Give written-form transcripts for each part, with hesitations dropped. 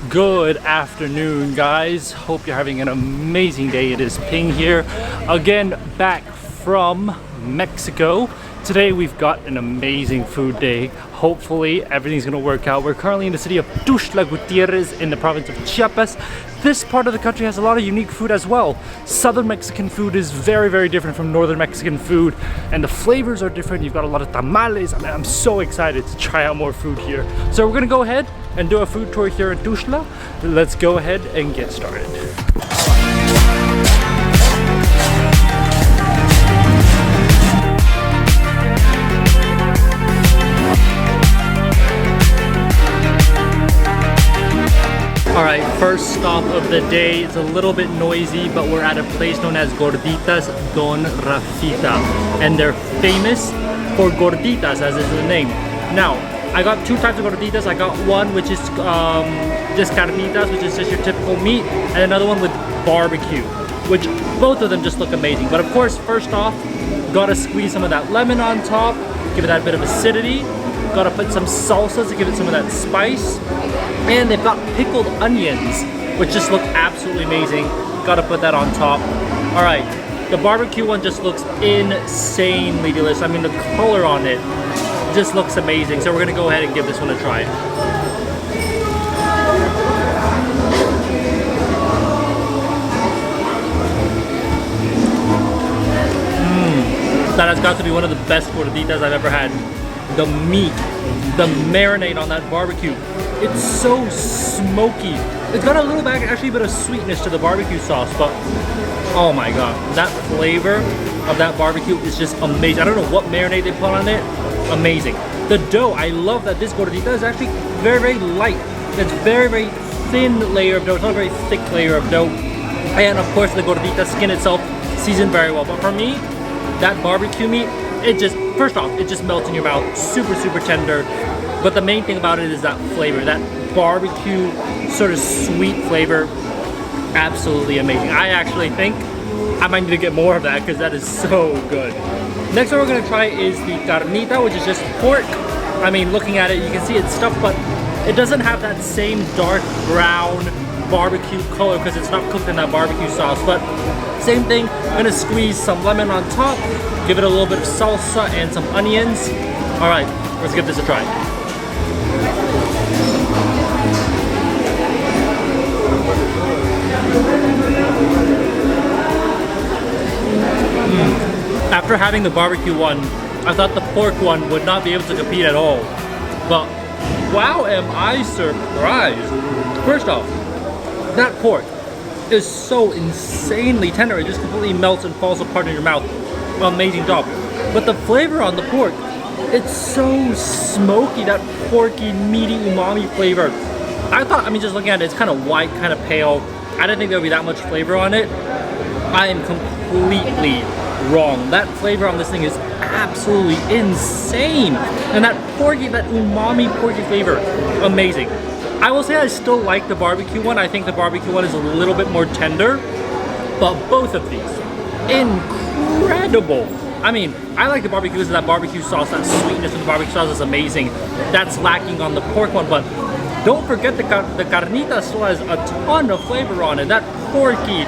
Good afternoon, guys. Hope you're having an amazing day. It is Ping here again, back from Mexico. Today we've got an amazing food day. Hopefully everything's gonna work out. We're currently in the city of Tuxtla Gutierrez in the province of Chiapas. This part of the country has a lot of unique food as well. Southern Mexican food is very different from northern Mexican food, and the flavors are different. You've got a lot of tamales. I mean, I'm so excited to try out more food here. So we're gonna go ahead and do a food tour here in Tuxtla. Let's go ahead and get started. Alright, first stop of the day. It's a little bit noisy, but we're at a place known as Gorditas Don Rafita. And they're famous for gorditas, as is the name. Now, I got two types of gorditas. I got one which is just carnitas, which is just your typical meat, and another one with barbecue, which both of them just look amazing. But of course, first off, gotta squeeze some of that lemon on top, give it that bit of acidity. Gotta put some salsa to give it some of that spice. And they've got pickled onions, which just look absolutely amazing. Gotta put that on top. All right, the barbecue one just looks insanely delicious. I mean, the color on it just looks amazing. So we're gonna go ahead and give this one a try. That has got to be one of the best gorditas I've ever had. The meat, the marinade on that barbecue, it's so smoky. It's got a little bit, actually, a bit of sweetness to the barbecue sauce, but oh my god, that flavor of that barbecue is just amazing. I don't know what marinade they put on it. Amazing. The dough, I love that this gordita is actually very light. It's very thin layer of dough. It's not a very thick layer of dough. And of course, the gordita skin itself seasoned very well. But for me, that barbecue meat, it just, first off, it just melts in your mouth. Super tender. But the main thing about it is that flavor, that barbecue sort of sweet flavor. Absolutely amazing. I actually think I might need to get more of that because that is so good. Next one we're gonna try is the carnita, which is just pork. I mean, looking at it, you can see it's stuffed, but it doesn't have that same dark brown barbecue color because it's not cooked in that barbecue sauce. But same thing, I'm gonna squeeze some lemon on top, give it a little bit of salsa and some onions. All right, let's give this a try. After having the barbecue one, I thought the pork one would not be able to compete at all. But wow, am I surprised. First off, that pork is so insanely tender. It just completely melts and falls apart in your mouth. Amazing job. But the flavor on the pork, it's so smoky, that porky, meaty, umami flavor. I thought, I mean, just looking at it, it's kind of white, kind of pale. I didn't think there would be that much flavor on it. I am completely wrong. That flavor on this thing is absolutely insane. And that porky, that umami porky flavor, amazing. I will say I still like the barbecue one. I think the barbecue one is a little bit more tender, but both of these, incredible. I mean, I like the barbecue because of that barbecue sauce, that sweetness of the barbecue sauce is amazing. That's lacking on the pork one, but don't forget the carnita still has a ton of flavor on it. That porky,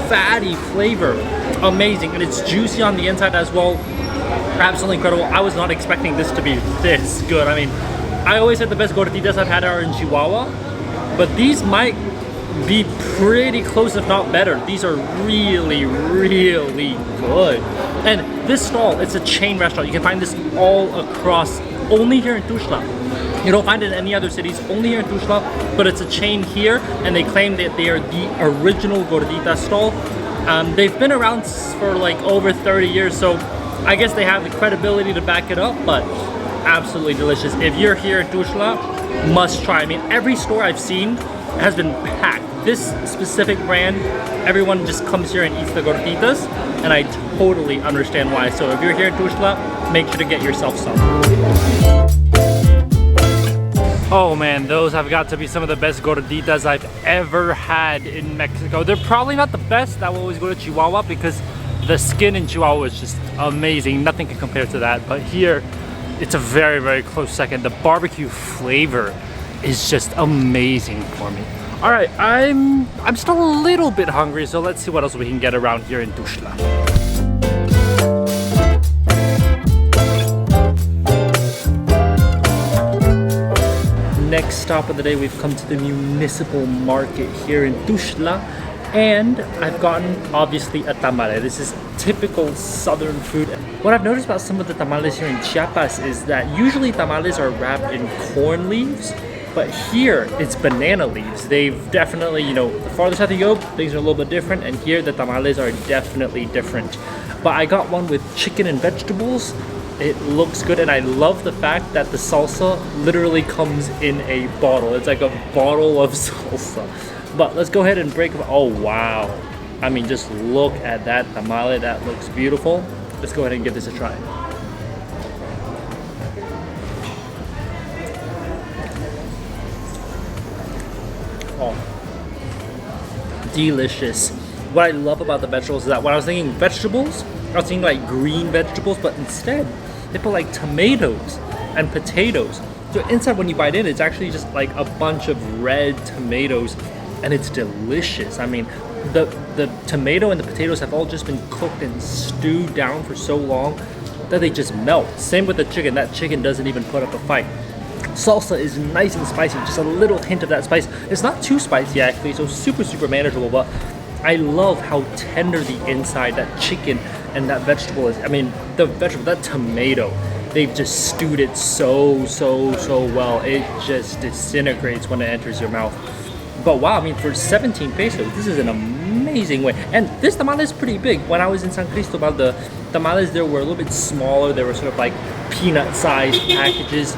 fatty flavor, amazing. And it's juicy on the inside as well. Absolutely incredible. I was not expecting this to be this good. I mean, I always said the best gorditas I've had are in Chihuahua, but these might be pretty close, if not better. These are really good. And this stall, it's a chain restaurant. You can find this all across, only here in Tuxtla. You don't find it in any other cities, only here in Tuxtla, but it's a chain here, and they claim that they are the original gordita stall. They've been around for like over 30 years, so I guess they have the credibility to back it up, but absolutely delicious. If you're here in Tuxtla, must try. I mean, every store I've seen has been packed. This specific brand, everyone just comes here and eats the gorditas, and I totally understand why. So if you're here in Tuxtla, make sure to get yourself some. Oh man, those have got to be some of the best gorditas I've ever had in Mexico. They're probably not the best. I will always go to Chihuahua because the skin in Chihuahua is just amazing. Nothing can compare to that. But here, it's a very close second. The barbecue flavor is just amazing for me. All right, I'm still a little bit hungry, so let's see what else we can get around here in Tuxtla. Next stop of the day, we've come to the municipal market here in Tuxtla, and I've gotten obviously a tamale. This is typical southern food. What I've noticed about some of the tamales here in Chiapas is that usually tamales are wrapped in corn leaves, but here it's banana leaves. They've definitely, you know, the farther south you go, things are a little bit different, and here the tamales are definitely different. But I got one with chicken and vegetables. It looks good, and I love the fact that the salsa literally comes in a bottle. It's like a bottle of salsa. But let's go ahead and break it. Oh wow. I mean, just look at that tamale. That looks beautiful. Let's go ahead and give this a try. Oh, delicious. What I love about the vegetables is that when I was thinking vegetables, I was thinking like green vegetables, but instead they put like tomatoes and potatoes. So inside, when you bite in, it's actually just like a bunch of red tomatoes, and it's delicious. I mean, the tomato and the potatoes have all just been cooked and stewed down for so long that they just melt. Same with the chicken. That chicken doesn't even put up a fight. Salsa is nice and spicy, just a little hint of that spice. It's not too spicy actually, so super manageable, but I love how tender the inside, that chicken and that vegetable is. I mean, the vegetable, that tomato, they've just stewed it so well. It just disintegrates when it enters your mouth. But wow, I mean, for 17 pesos, this is an amazing way. And this tamale is pretty big. When I was in San Cristobal, the tamales there were a little bit smaller. They were sort of like peanut-sized packages.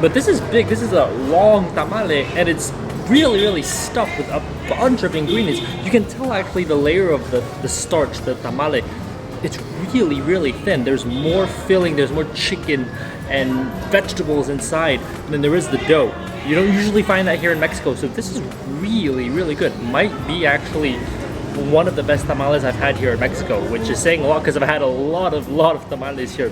But this is big. This is a long tamale, and it's really stuffed with a bunch of ingredients. You can tell actually the layer of the starch, the tamale, it's really thin. There's more filling, there's more chicken and vegetables inside than there is the dough. You don't usually find that here in Mexico, so this is really good. Might be actually one of the best tamales I've had here in Mexico, which is saying a lot because I've had a lot of tamales here.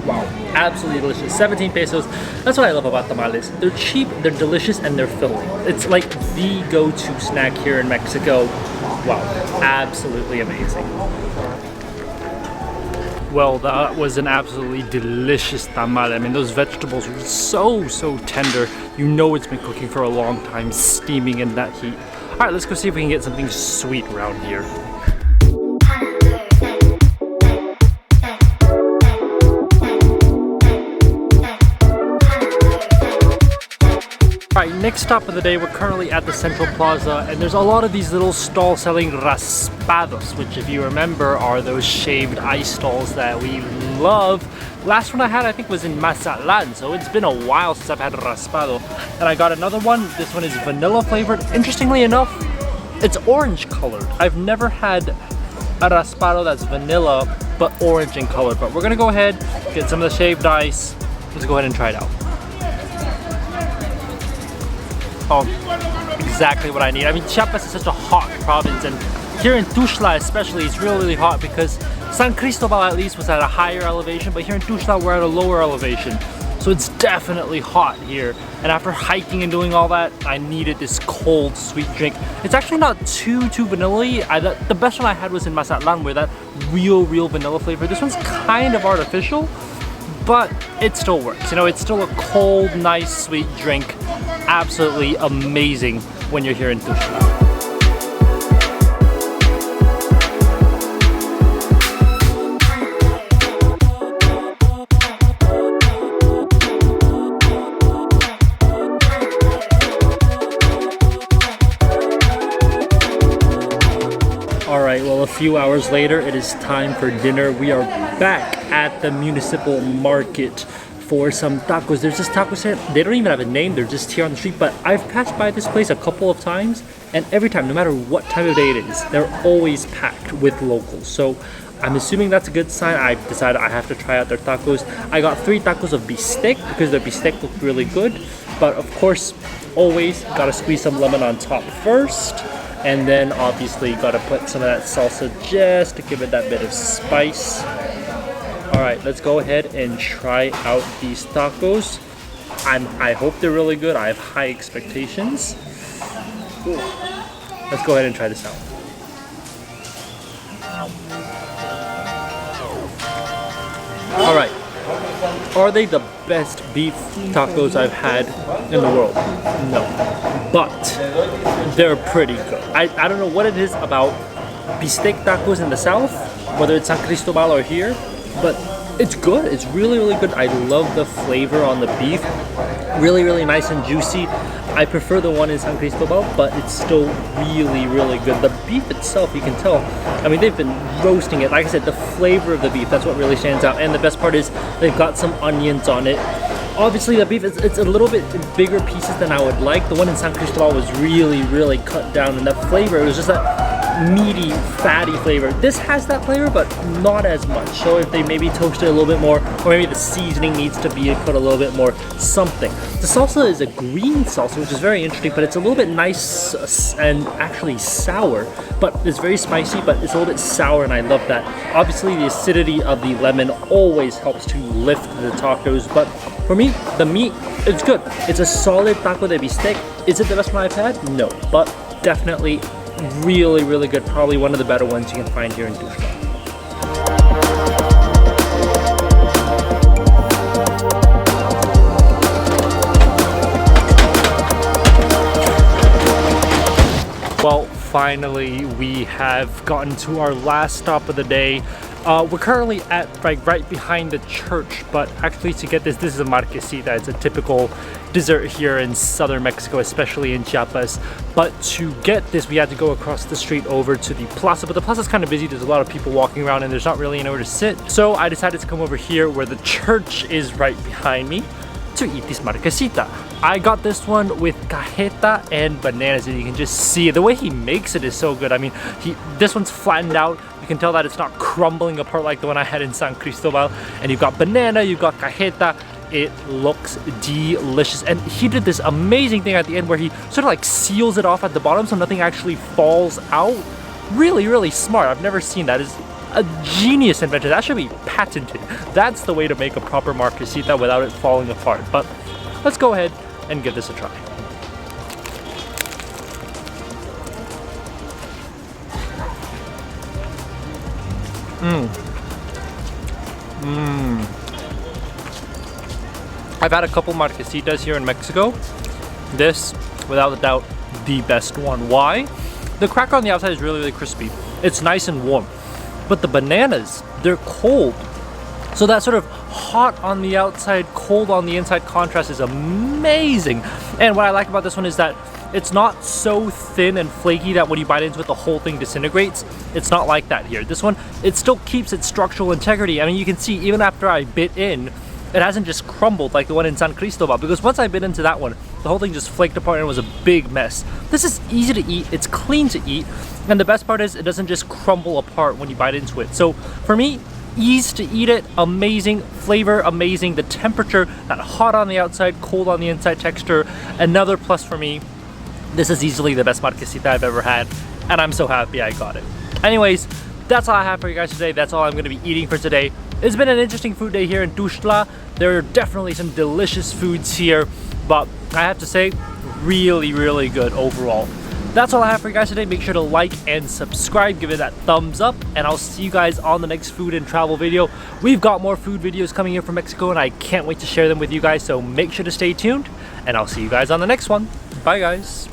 Wow, absolutely delicious. 17 pesos. That's what I love about tamales. They're cheap, they're delicious, and they're filling. It's like the go-to snack here in Mexico. Wow, absolutely amazing. Well, that was an absolutely delicious tamale. I mean, those vegetables were so tender. You know it's been cooking for a long time, steaming in that heat. All right, let's go see if we can get something sweet around here. Alright, next stop of the day, we're currently at the Central Plaza, and there's a lot of these little stalls selling raspados, which if you remember are those shaved ice stalls that we love. Last one I had I think was in Mazatlan, so it's been a while since I've had a raspado. And I got another one. This one is vanilla flavored. Interestingly enough, it's orange colored. I've never had a raspado that's vanilla but orange in color, but we're gonna go ahead, get some of the shaved ice. Let's go ahead and try it out. Oh, exactly what I need. I mean, Chiapas is such a hot province, and here in Tuxtla especially, it's really hot because San Cristobal at least was at a higher elevation, but here in Tuxtla we're at a lower elevation. So it's definitely hot here. And after hiking and doing all that, I needed this cold, sweet drink. It's actually not too vanilla-y. The best one I had was in Mazatlan, where that real vanilla flavor. This one's kind of artificial, but it still works. You know, it's still a cold, nice, sweet drink. Absolutely amazing when you're here in Tuxtla. Alright, well, a few hours later, it is time for dinner. We are back at the municipal market for some tacos. There's this taco stand. They don't even have a name, they're just here on the street, but I've passed by this place a couple of times, and every time, no matter what time of day it is, they're always packed with locals. So I'm assuming that's a good sign. I've decided I have to try out their tacos. I got 3 tacos of bistec because their bistec looked really good, but of course, always gotta squeeze some lemon on top first, and then obviously gotta put some of that salsa just to give it that bit of spice. Alright, let's go ahead and try out these tacos. I hope they're really good. I have high expectations. Ooh. Let's go ahead and try this out. All right. Are they the best beef tacos I've had in the world? No. But they're pretty good. I don't know what it is about bistec tacos in the south, whether it's San Cristobal or here, but it's good. It's really, really good. I love the flavor on the beef. Really, really nice and juicy. I prefer the one in San Cristobal, but it's still really, really good. The beef itself, you can tell, I mean, they've been roasting it. Like I said, the flavor of the beef, that's what really stands out. And the best part is they've got some onions on it. Obviously, the beef, it's a little bit bigger pieces than I would like. The one in San Cristobal was really, really cut down, and the flavor, it was just that meaty, fatty flavor. This has that flavor, but not as much. So if they maybe toast it a little bit more, or maybe the seasoning needs to be put a little bit more something. The salsa is a green salsa, which is very interesting, but it's a little bit nice and actually sour, but it's very spicy, but it's a little bit sour, and I love that. Obviously, the acidity of the lemon always helps to lift the tacos, but for me, the meat, it's good. It's a solid taco de bistec. Is it the best one I've had? No, but definitely really, really good. Probably one of the better ones you can find here in Tuxtla. Well, finally, we have gotten to our last stop of the day. We're currently at right behind the church, but actually to get this is a marquesita. It's a typical dessert here in southern Mexico, especially in Chiapas. But to get this, we had to go across the street over to the plaza, but the plaza's kind of busy. There's a lot of people walking around and there's not really anywhere to sit. So I decided to come over here where the church is right behind me to eat this marquesita. I got this one with cajeta and bananas, and you can just see the way he makes it is so good. I mean, this one's flattened out. You can tell that it's not crumbling apart like the one I had in San Cristobal. And you've got banana, you've got cajeta. It looks delicious. And he did this amazing thing at the end where he sort of like seals it off at the bottom so nothing actually falls out. Really, really smart. I've never seen that. It's a genius invention. That should be patented. That's the way to make a proper marquesita without it falling apart. But let's go ahead and give this a try. I've had a couple marquesitas here in Mexico. This, without a doubt, the best one. Why? The cracker on the outside is really, really crispy. It's nice and warm. But the bananas, they're cold. So that sort of hot on the outside, cold on the inside contrast is amazing. And what I like about this one is that it's not so thin and flaky that when you bite into it, the whole thing disintegrates. It's not like that here. This one, it still keeps its structural integrity. I mean, you can see even after I bit in, it hasn't just crumbled like the one in San Cristobal, because once I bit into that one, the whole thing just flaked apart and it was a big mess. This is easy to eat, it's clean to eat, and the best part is it doesn't just crumble apart when you bite into it. So for me, ease to eat it, amazing, flavor amazing, the temperature, that hot on the outside, cold on the inside texture, another plus for me. This is easily the best marquesita I've ever had, and I'm so happy I got it. Anyways, that's all I have for you guys today. That's all I'm going to be eating for today. It's been an interesting food day here in Tuxtla. There are definitely some delicious foods here, but I have to say, really, really good overall. That's all I have for you guys today. Make sure to like and subscribe, give it that thumbs up, and I'll see you guys on the next food and travel video. We've got more food videos coming here from Mexico, and I can't wait to share them with you guys, so make sure to stay tuned, and I'll see you guys on the next one. Bye, guys.